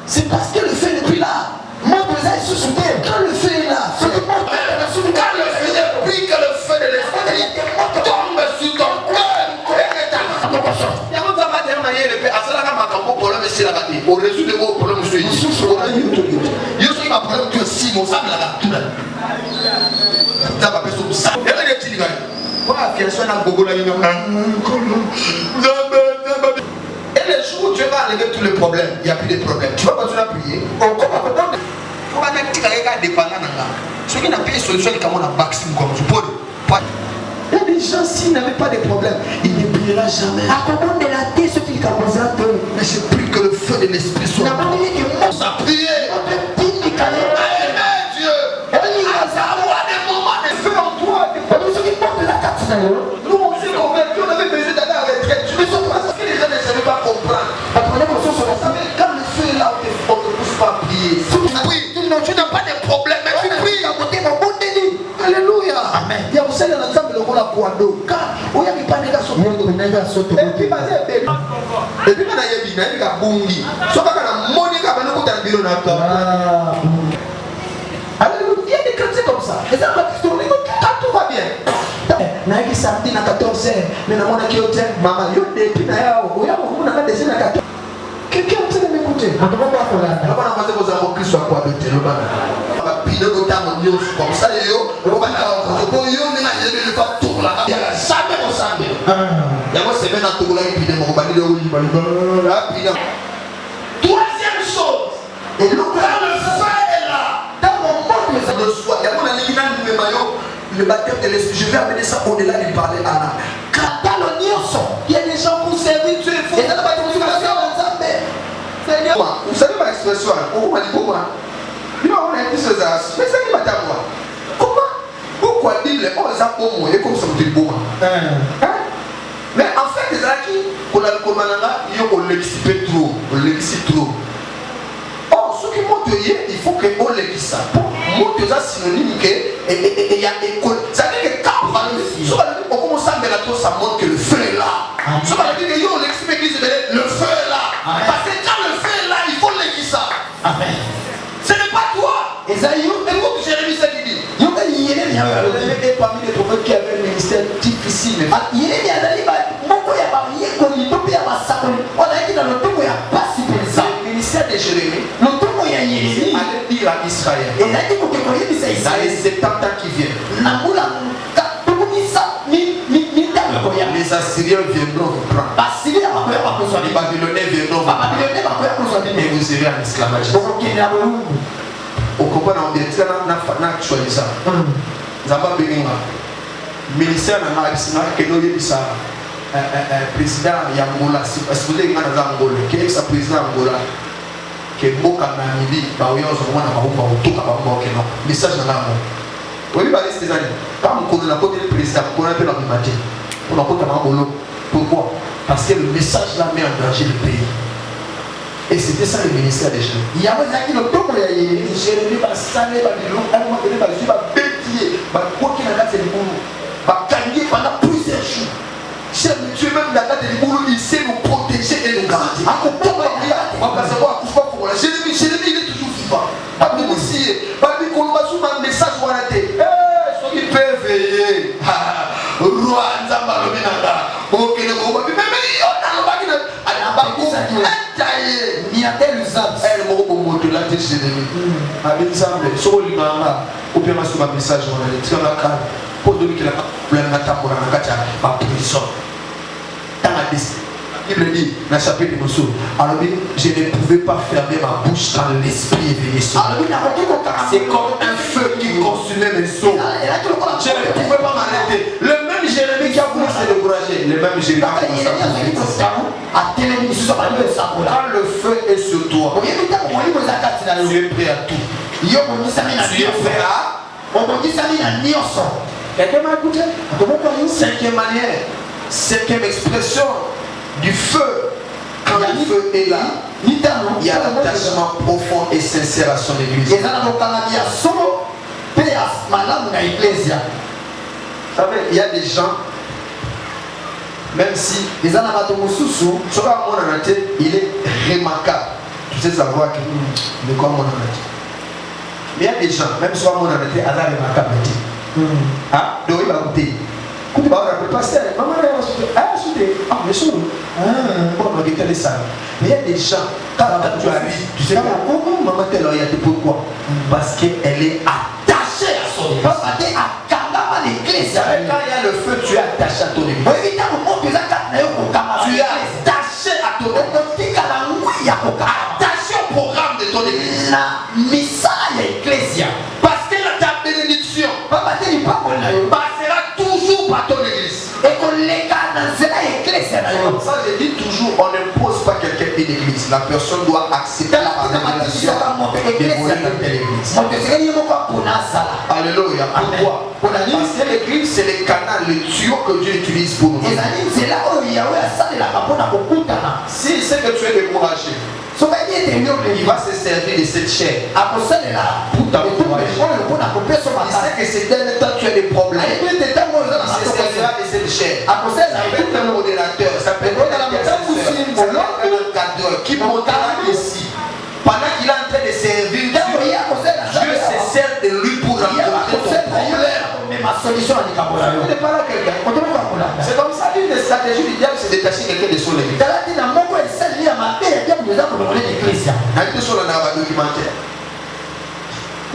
C'est parce que le feu n'est plus là. Mon besoin est sous-souté. Quand le feu est là, quand le feu est pris, que le feu de l'esprit tombe sur ton cœur. On résout les gros problèmes. Je suis problème que si mon sable là. Ça va faire ça. Et là, il y a des petits gars. Et les jours où tu vas enlever tous les problèmes, il n'y a plus de problème. Tu vas continuer à prier. Ceux qui n'ont pas de solution, ils ont vaccin comme tu peux. Il y a des gens, s'ils n'avaient pas de problème, ils ne prieraient jamais. Mais je prie que le feu de l'esprit soit. Ça prier. Amen Dieu. Avoir des moments de feu en toi. Nous on s'est convaincus, on avait besoin d'aller à la retraite. Je ne sais pas parce que les gens ne savaient pas comprendre. Quand le feu est là, on ne pousse pas à prier. Oui, tu n'as pas de problème, mais tu pries. Alléluia. Amen. Il y a aussi un ensemble de la Kwando. Car, il y a pas de gars sur le et puis, il y a Bungi. So, Monica, alléluia. Il y a des chrétiens comme ça. Et ça va quand tout va bien. Naïki samedi na 14h, mais na mona ki hotel, maman yo depuis na yao, oya mo na dessin na 14. Quelqu'un peut m'écouter. On va pas faire là. On va passer aux amours qui soit quoi de tel bana. On va piler au temps de Dieu comme ça yo, on va yo ni na yebe le pas tout là. Il y a jamais au samedi. Il y a moi semaine na tout là et puis de mon bali de oui bali. Troisième chose, et le feu est là. Dans mon monde de soi, il y a mon ami qui n'a pas maillot. Le baptême de l'esprit, je vais amener ça au-delà de parler à l'âme. Il y a des gens pour servir Dieu. Vous savez ma expression, on va dire comment? Il va avoir une chose à mais c'est qui va t'avoir? Comment? Pourquoi Bible, on les a pour moi, et comme ça vous dites bon. Mais en fait, les acquis, on a le commandant, il l'excite trop, on l'excite trop. Or, ce qui monte, il faut qu'on l'excite ça. Monte ça synonyme que il y a école. Ça veut dire que quand on commence à mettre tout, ça montre que le feu est là. Ça veut dire que on l'excite l'église, le feu est là. Parce que quand le feu est là, il faut l'exciter ça. Amen. Ce n'est pas toi. Écoute Jérémie ce qu'il dit. Et parmi les prophètes qui avaient un ministère difficile. Le ministère de Jérémie allait dire à Israël dans les 70 ans qui viennent. Les Assyriens viendront vous prendre. Les Babyloniens viendront vous prendre. Et vous irez en esclavage. On comprend on dit ça n'a actualisé ça. Zamba Beninga. Ministère n'a pas que nous y ça. Président Yangola, si vous voulez que Angola, qui est sa président Angola, qui est Boka Namidi, Baoyo Zomana Mahumba, Tuka Bambo, qui est message dans l'amour. Oui, bah, les années, quand on connaît la côté du président, on connaît un peu la matin. On a côté Mangolo. Pourquoi? Parce que le message là met en danger le pays. Et c'était ça le ministère des jeunes. Il y avait qui le temps pour y aller. Jérémie va saler, va lui l'eau, elle m'a donné, va lui bêtier, va quoi qu'il a fait le boulot, va gagner pendant plusieurs jours. Cher Dieu, même dans la date du boulot, il sait nous protéger et nous garantir. On va savoir pourquoi. Jérémie, il est toujours vivant. Va nous initier, va lui colomber un message pour arrêter. Ceux qui peuvent veiller. Roi Nzamba Lobinanga. Ok, le gros, mais il y a un il y a tel usage. Elle m'a dit là, tu sais, avec Nzamba, sur le Limanga, ou bien sur un message, on a dit, pour donner qu'il a problème à pour la prison. Dans la destinée. Il dit, dans le chapitre de Moussou, alors je ne pouvais pas fermer ma bouche quand l'esprit est venu sur moi. C'est comme un feu qui consumait mes os. Je ne pouvais pas m'arrêter. Le même Jérémie qui a voulu se décourager, le même Jérémie qui a voulu se décourager. Quand le feu est sur toi, tu es prêt à tout. Tu es prêt à... Quelqu'un m'a écouté? Cinquième manière, cinquième expression du feu. Quand le feu est là, il y a l'attachement profond et sincère à son église. Vous savez, il y a des gens, même si il est remarquable, tu sais savoir que de quoi mon âme. Mais il y a des gens, même si mon âme est remarquable. Ah, donc il va goûter. Quand tu vas le pasteur, maman est soudée. Ah, soudée. Ah, mais soudée. Bon, on va guetter les salles. Mais il y a des gens, quand tu arrives, tu sais, comment maman t'est loyale, pourquoi? Parce qu'elle est attachée à son église. Quand il y a le feu, tu es attaché à ton église. Tu es attaché à ton église. Attaché au programme de ton église. Parce que ta bénédiction passera toujours par ton église. Ça, je dis toujours, on n'impose pas quelqu'un une église. La personne doit accepter la révélation d'évoluer dans telle église. Alléluia. Pourquoi? Parce que l'église, c'est le canal, le tuyau que Dieu utilise pour nous. Si c'est que tu es découragé, il va se servir de cette chair. Il sait que ces derniers temps tu as des problèmes. Il se servira de cette chair. Ça peut être un modérateur, ça peut être un cadreur qui montera ici. Pendant qu'il est en train de servir Dieu, Dieu se sert de lui pour rencontrer ton problème. C'est comme ça qu'une des stratégies du diable, c'est de détacher quelqu'un de son église.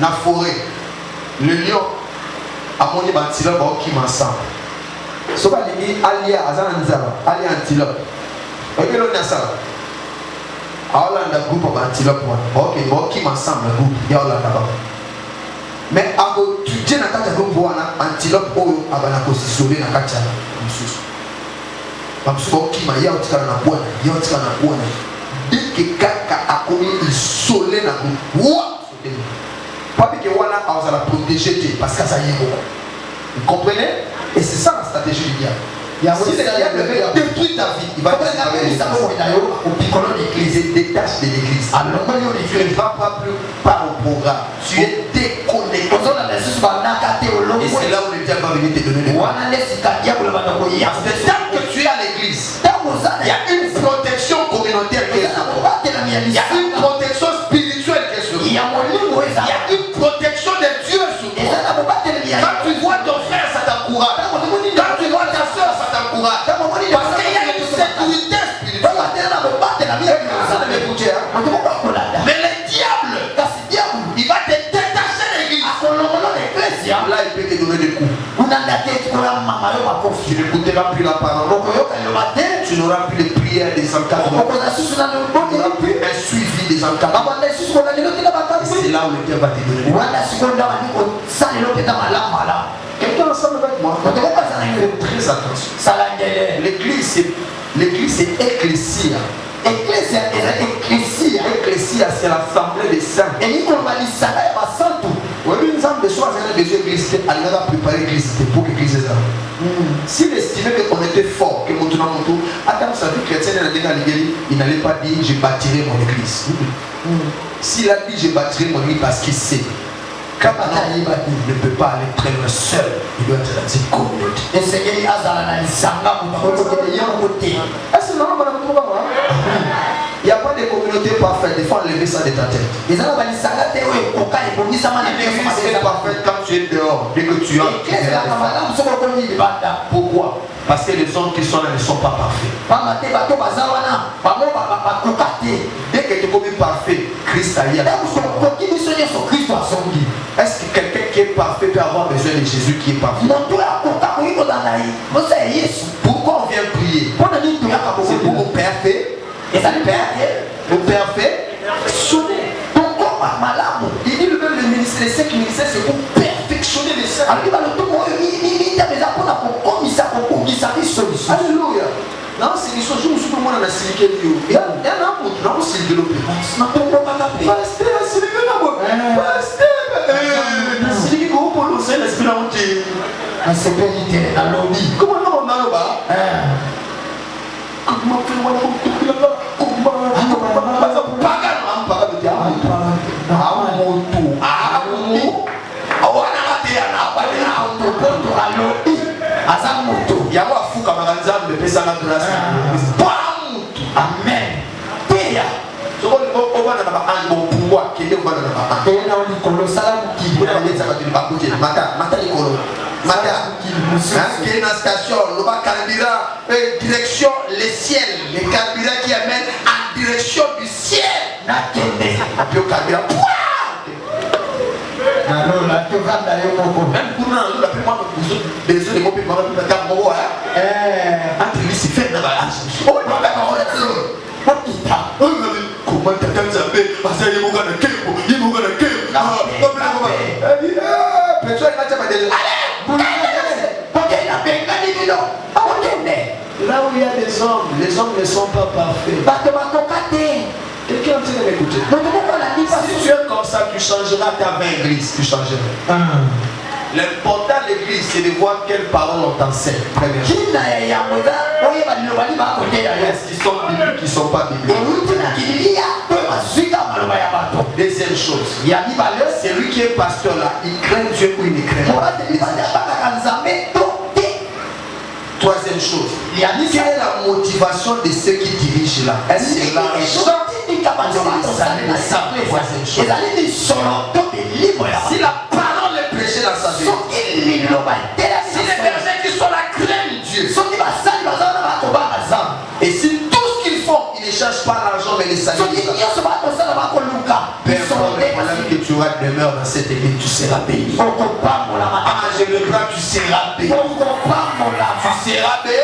Dans la forêt, le lion a mon bâtiment qui m'ensemble. Ce qu'on dit, Alia, Azanzara, Alia Antilope. Ok, l'on a ça. Alors, on a un groupe d'antilopes. Ok, bon, qui m'ensemble, le groupe, il y a là-bas. Mais tu tiens dans le groupe, antilope, oh, abanako, si sauvé dans le chat. Qui m'a dit, il y a un bois, il y a un bois. Dès que quelqu'un a commis isolé dans le groupe, pas que voilà, on va la protéger parce que ça y est beaucoup. Vous comprenez? Et c'est ça la stratégie du diable. Si le diable veut détruire ta vie, il va te l'église et détache de l'église. Tu ne vas pas plus par au programme. Tu es déconnecté. Et c'est là où le diable va venir te donner des points. Parce que tant que tu es à l'église, il y a une protection communautaire qui est sur toi. Il y a une protection spirituelle qui est sur toi. Il y a une protection de Dieu sur toi. Quand tu vois ton frère, ça t'encourage. Quand tu vois ta soeur, ça t'encourage. Parce qu'il y a une sécurité spirituelle. Mais le diable, il va te détacher de l'église. Là, il peut te donner des coups. Tu n'écouteras plus la parole. Tu n'auras plus de prières des encadrements. Tu n'auras plus un suivi des encadrements. Et c'est là où le diable va te donner des coups. Quelqu'un ensemble avec moi? Faites très attention. L'église c'est ecclésia. Ecclésia c'est l'assemblée des saints. Oui, S'il estimait qu'on était fort, que attends, sa vie chrétienne, il n'allait pas dire je bâtirai mon église. S'il a dit je bâtirai mon église parce qu'il sait. Il ne peut pas aller très loin seul. Il doit être dans une communauté. Est-ce que il n'y a pas de communauté parfaite. Il faut enlever ça de ta tête. Il est parfait quand tu es dehors. Dès que tu entres, tu es pourquoi? Parce que les hommes qui sont là ne sont pas parfaits. Dès que tu es comme parfait, Christ a hier. Est-ce que quelqu'un qui est parfait peut avoir besoin de Jésus qui est parfait? Pourquoi on vient prier? C'est pour mon Père fait. Mon Père fait sonner. Il dit le ministère, les 5 ministères, c'est pour perfectionner les saints. Alléluia. Non, c'est les choses où tout le monde a siliqué. Il y a un amour, non, c'est de l'opé. Amen. Direction les ciels, les carburants qui amènent en direction du ciel. Là où il y a des hommes, les hommes ne sont pas parfaits. Quelqu'un est en train de m'écouter. Si tu es comme ça, tu changeras ta main église, tu changeras. L'important de l'église, c'est de voir quelles paroles on t'enseigne. Première chose. Est-ce qu'ils sont bibliques, qu'ils ne sont pas bibliques? Deuxième chose, c'est lui qui est pasteur là, il craint Dieu ou il ne craint pas. Troisième chose, quelle est la motivation de ceux qui dirigent là? Est-ce que l'argent? Si la parole est prêchée dans sa vie, si les personnes qui sont là craignent Dieu, et si tout ce qu'ils font, ils ne cherchent pas l'argent mais les salut, peu importe le problème que tu auras demeure dans cette église, tu seras béni. Ah, je le crois, tu seras béni. Tu seras béni.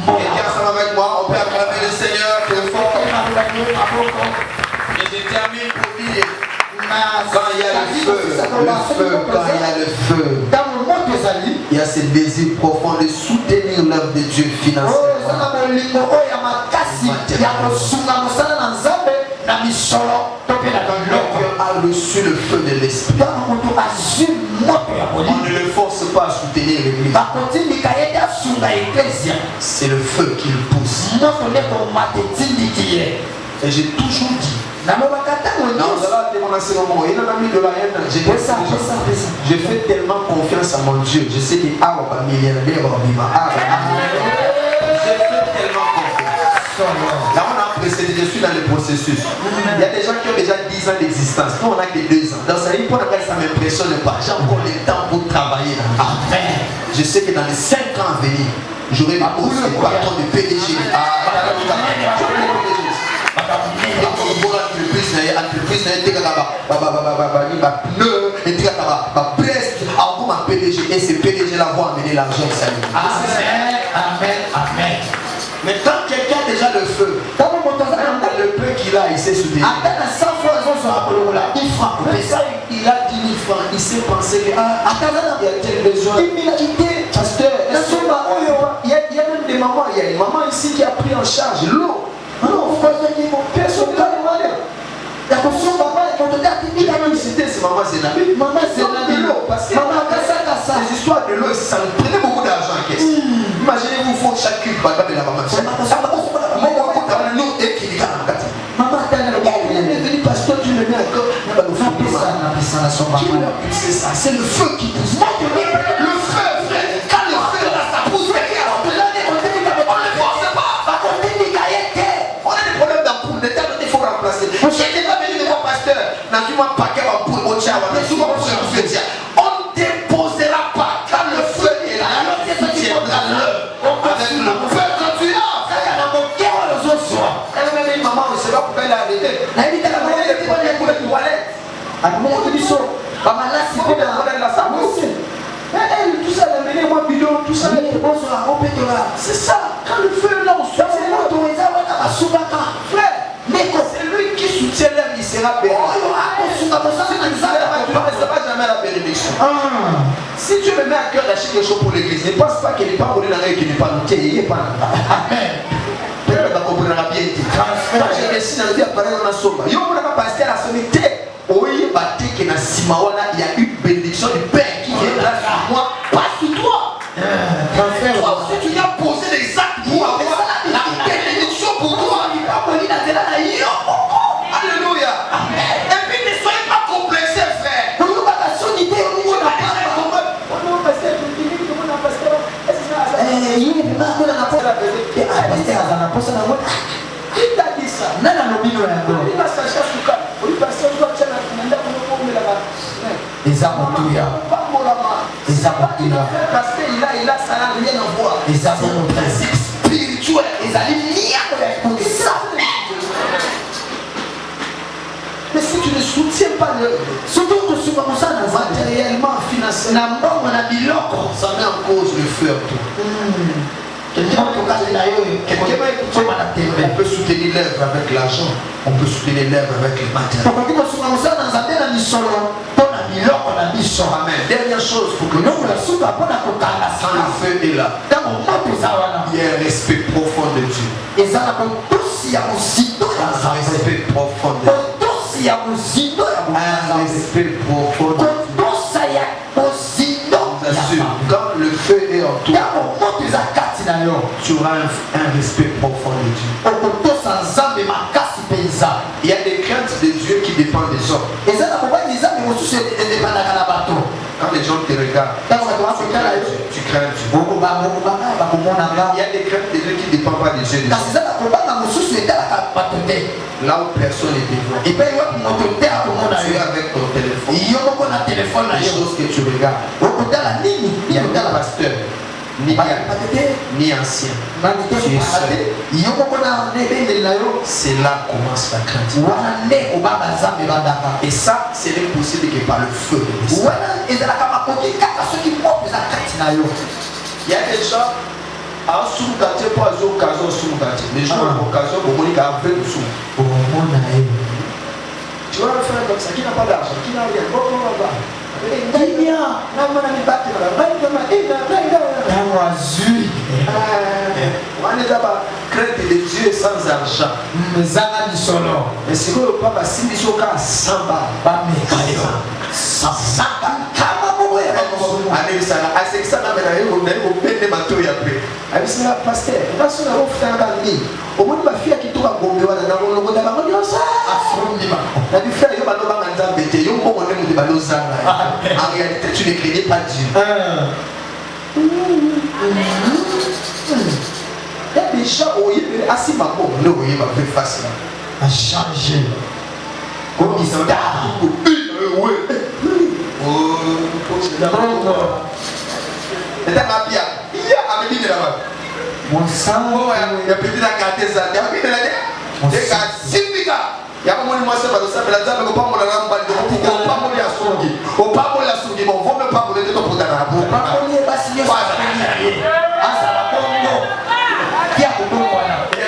Quelqu'un s'en va avec moi, on peut acclamer le Seigneur très fort. Et je termine pour dire, quand il y a le feu, quand il y a le feu, il y a ce désir profond de soutenir l'œuvre de Dieu financièrement. A reçu le feu de l'esprit. On ne le force pas à soutenir l'église. C'est le feu qui le pousse. Et j'ai toujours dit, je fais tellement confiance à mon Dieu. Je sais que je fais tellement confiance. Là, on a précédé, je suis dans le processus. Il y a des gens qui ont déjà 10 ans d'existence. Nous, on n'a que 2 ans. Dans ça, pour laquelle ça ne m'impressionne pas. J'ai encore le temps pour travailler. Amen. Je sais que dans les 5 ans à venir, j'aurai des postes de patron de PDG. Et ces PDG là vont amener l'argent que ça lui. Amen, amen, amen. Mais quand quelqu'un a déjà le feu, dans le peu qu'il a, il sait soutenir. Il a 10 000 francs, il sait penser que il y a tel besoin. Pasteur, il y a même des mamans, il y a une maman ici qui a pris en charge l'eau. Non, personne ne m'a demandé. même cité, c'est maman Zénabi. Maman Zénabi. De l'eau. Parce que les histoires de l'eau, ça nous prenait beaucoup d'argent en caisse. Imaginez-vous, il faut chaque cube, pas de la maman. Maman, elle est venue parce que tu le mets encore. C'est le feu qui pousse. Le feu, frère. Quand le feu là, ça pousse. On ne force pas. On a des problèmes d'ampoule. Les tables, il faut remplacer. Je n'ai pas venu de mon pasteur. On ne déposera pas quand le feu est là. Tu tiendras l'heure. Avec le feu quand tu as. Elle maman, on ne sait pas pourquoi elle a arrêté. Elle est pour les toilettes. Elle, tout ça, elle a mené moi bidon, tout ça. C'est ça. Quand le feu est là, on soutient. Frère, mais c'est lui qui soutient l'homme, il sera béni. Ça ne va jamais la bénédiction. Si tu me mets à cœur d'acheter quelque chose pour l'église, ne pense pas qu'il n'est pas volé dans l'œil, qu'il n'est pas noté. Il n'est pas. Amen. Peut-être que tu comprendras bien. Quand j'ai décidé de dire, pareil, on a sauvé. Il y a un pasteur à la sommité. Oui, il y a une bénédiction du Père qui vient là sur moi, pas sur toi. Toi aussi, tu viens poser des actes pour avoir la bénédiction pour toi. Alléluia. Et puis ne soyez pas complexés, frère. Il t'a dit ça. Parce qu'il a ça n'a rien à voir. C'est un principe spirituel. Mais si tu ne soutiens pas l'œuvre, matériellement, financièrement, ça met en cause le feu en toi. On peut soutenir l'œuvre avec l'argent, on peut soutenir l'œuvre avec le matériel. Amen. Dernière chose, il faut que quand le feu est là, il y a un respect profond de Dieu. Un respect profond de Dieu. Un respect profond de Dieu. Quand le feu est en toi, tu auras un respect profond de Dieu. Il y a des craintes de Dieu qui dépendent des hommes. Quand les gens te regardent, tu crains Dieu. Il y a des craintes de Dieu qui ne dépendent pas des yeux des hommes. Là où personne n'est devant. Tu es avec ton téléphone. Les choses que tu regardes. Il y a ni pasteur, ni ancien. Tu es seul. C'est là commence la crainte. Et ça, c'est possible que par le feu de l'esprit. Il y a des gens à un sous-quartier pour avoir occasion sous-quartier. Les gens ont l'occasion de monique à vrai sous. Tu vas le faire comme ça, qui n'a pas d'argent, qui n'a rien. On est d'abord crainte de Dieu sans argent. Mais si vous pas si vous avez 100 balles, en réalité, tu ne craignais pas Dieu. Il y a des gens où il y a assez de choses facile à changer. Comme ils sont là. Mon sang, il y a petit à garder ça. Il y a petit à garder ça. Il y a un moment où ça va se faire. La dame ne peut pas me la rendre. Il ne peut pas me la sounger. Il ne peut pas me la sounger. Il ne peut pas me la sounger. Il ne peut pas me la sounger. Il y a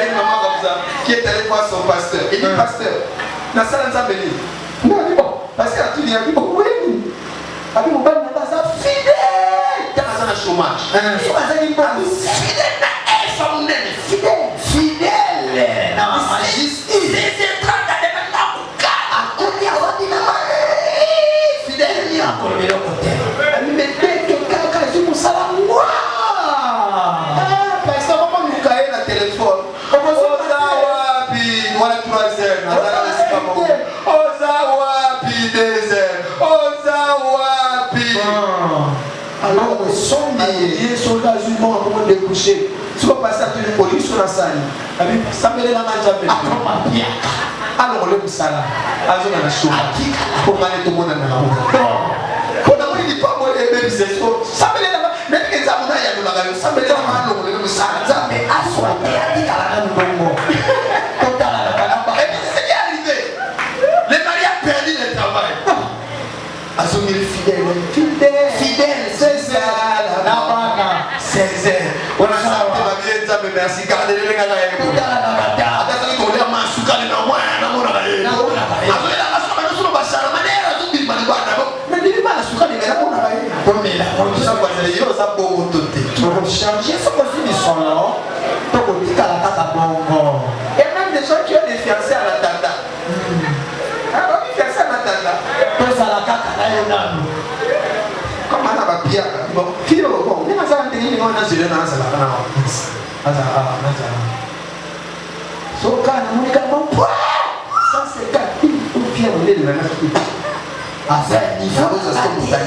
une maman comme ça qui est allée voir son pasteur. Il dit, pasteur, la salle n'a pas béni. Pasteur, tu dis, oui. Avec mon père, il a fidèle. Tu as un chômage. Fidèle. zen. Ozawapi désert. Ozawapi. Alors, le son des soldats humains à moment de coucher. Si vous passez à tout le monde, sur la salle. Ça me l'a mangé. Alors, le Moussala. Alors, on a chaud. Pour aller tout le monde dans la route. Quand on dit pas, moi, les bébés, c'est ça. Ça me l'a mangé. Même les amours, il y a de la radio. Ça me l'a mangé. Le Moussala. Mais à soi, il y a dit qu'à la bonne. Et puis, c'est qui est arrivé. Les maris ont perdu le travail. Azumir fidèle, Césaire, Césaire. On a ça, mais merci, gardez les gars. Et même des gens qui ont des fiancés à la tanda. Alors, les fiancés à la tanda. Comment on a bien bon, Philo, bon, on a ça, on a dit, on a zélé dans la salle. So, quand on a dit, ça c'est quand il faut on est de la nature. Ah, c'est un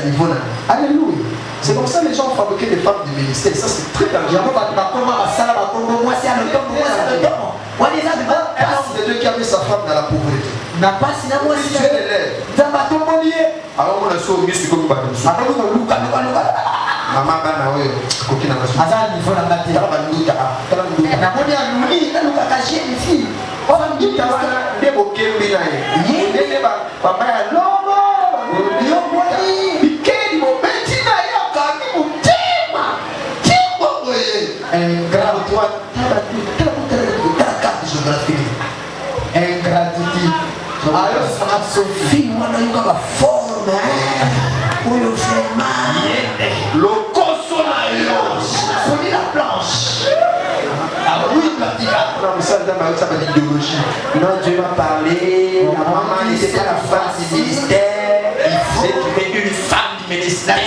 niveau. Alléluia. C'est comme ça que les gens ont fabriqué des femmes du ministère. Ça c'est très dangereux. Moi, c'est un homme de Dieu qui a mis sa femme dans la pauvreté. Tu es l'élève. Alors on a sauvé ce que vous avez dit. Maman bana wewe kokina masu. Azali niveau na ngati. Tabanduka. Na moni ya luni na luka kaje ici. Ona mjuta wana debo kembi naye. Yende ba ya lobo. Yo mwani. Bikeni mo beti na yo kami mutema. Timbo ngoye. Grave toi. Ingratitude. Alors ça Sophie wana yuka ba forme. Oyo vraiment. Le cosso na yo. Soli la planche. Ah oui, non, Dieu m'a parlé. La maman n'était pas la femme du ministère. Il faut trouver une femme du ministère.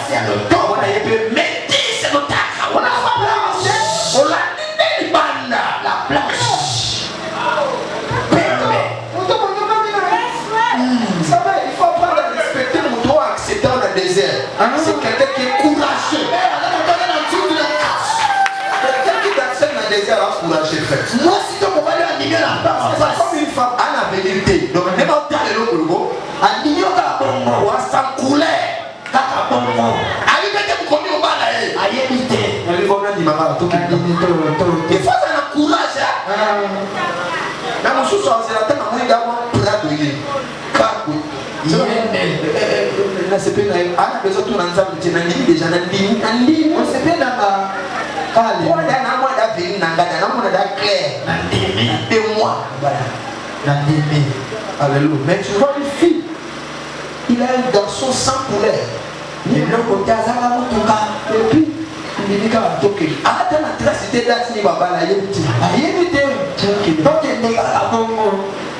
C'est le temps. On a eu mettre c'est notre tac. On a la planche. On l'a dit la planche. Ça va, il faut apprendre à respecter mon droit à accepter dans le désert. C'est quelqu'un qui est courageux. Quelqu'un qui t'accepte dans le désert va courageux, frère. Moi, si tu peux aller animer la place, c'est comme une femme à la vérité. Donc, même en temps de l'eau, animer la bonne, ou à s'en couler. Aïe, tu connais au bas là. Aïe, éviter. Il faut avoir le courage. Mais mon sous c'est la tête à moi d'avoir plat de gué. Car c'est pas une ah les autres ensemble tu n'as déjà n'andi on sait bien là kale on a na moi d'avenir nangada na moi da clair n'andi de moi voilà n'andi alléluia mais tu vois une fille il a un garçon sans couleur il est côté azala mutuka et puis il dit qu'à toquer ah dans la trace c'était date ni baba la yebiti ayebite donc il est à bongo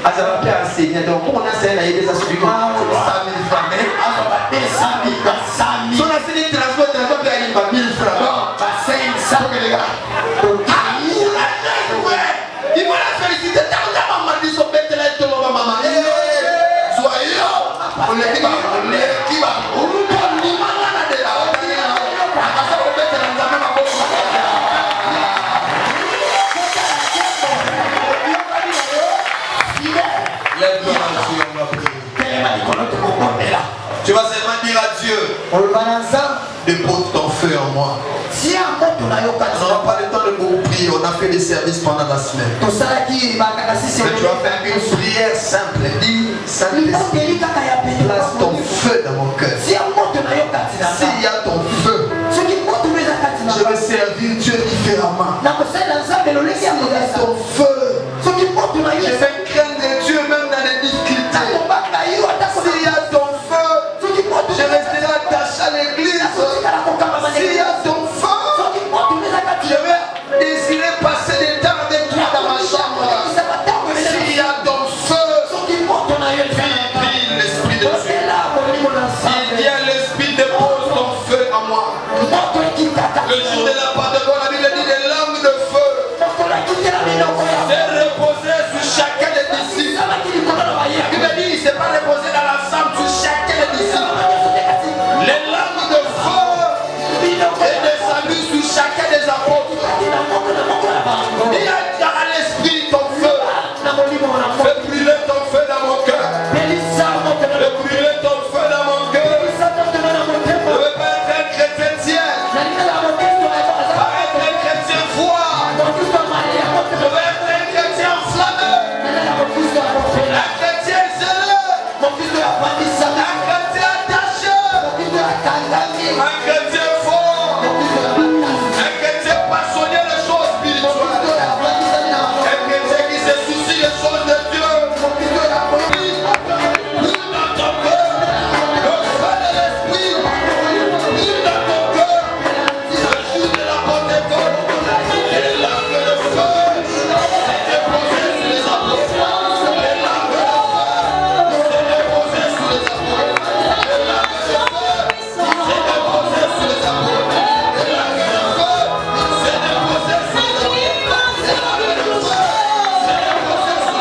azala pe enseigner donc on enseigne la yebisa sur du ça 1000 francs mais azala 200 000 son enseigne transport transport bien il va 1000 francs bon pas 500 les gars il faut la féliciter tant que maman dit son bête là tout maman soyez on les dit on les qui va tu vas seulement dire à Dieu dépose ton feu en moi. On n'aura pas le temps de beaucoup prier. On a fait des services pendant la semaine. Mais tu vas faire une prière simple. Dis Saint-Esprit, place ton feu dans mon cœur. S'il y a ton feu, je vais servir Dieu différemment. S'il y a ton feu, je vais craindre Dieu même dans les difficultés. S'il y a ton feu, je resterai attaché à l'église. S'il y a ton feu, je vais désirer passer des temps avec toi dans ma chambre. S'il y a ton feu, vive l'esprit de Dieu. Il y a l'esprit de pose ton feu en moi. Le jour de la Pentecôte, la Bible dit des langues de feu. C'est reposé sur chacun des disciples. Il y a à l'esprit ton feu. Fais brûler ton feu dans mon cœur. Fais brûler ton feu dans mon cœur. Je ne veux pas être un chrétien tiers. Pas être un chrétien froid. Je veux être un chrétien enflammé. Un chrétien zélé. Un chrétien attaché. Un chrétien fort. Un chrétien passionné des choses spirituelles. Un chrétien qui se soucie des choses de Dieu. Brûle dans ton cœur. Le feu de l'esprit. Brûle dans ton cœur. Le jour de la Pentecôte. Et là que le feu s'est déposé sur les apôtres. Et là que le feu s'est déposé sur les apôtres. Et là que le feu s'est déposé sur les apôtres. Et là que le feu s'est déposé sur les apôtres. Et là que le feu s'est déposé sur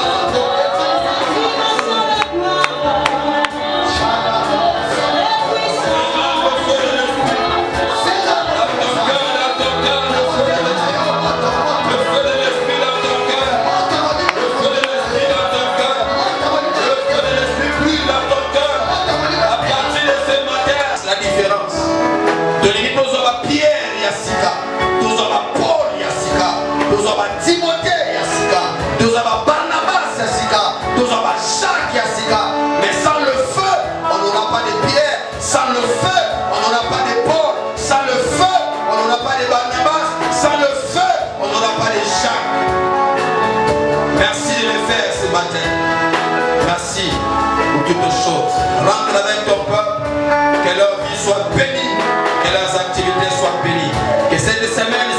les la différence. Tolingi tozwa Pierre ya sika, tozwa Paul ya sika, tozwa Timothée ya sika, tozwa Barnabas ya sika, tozwa Jacques ya sika. Mais sans le feu, on n'aura pas de Pierre. Sans le feu, on n'aura pas de Paul. Sans le feu, on n'aura pas de Barnabas. Sans le feu, on n'aura pas de Jacques. Merci de le faire ce matin. Merci pour toutes choses. Rentre avec ton peuple. Que leur vie soit bénie, que leurs activités soient bénies. Que cette semaine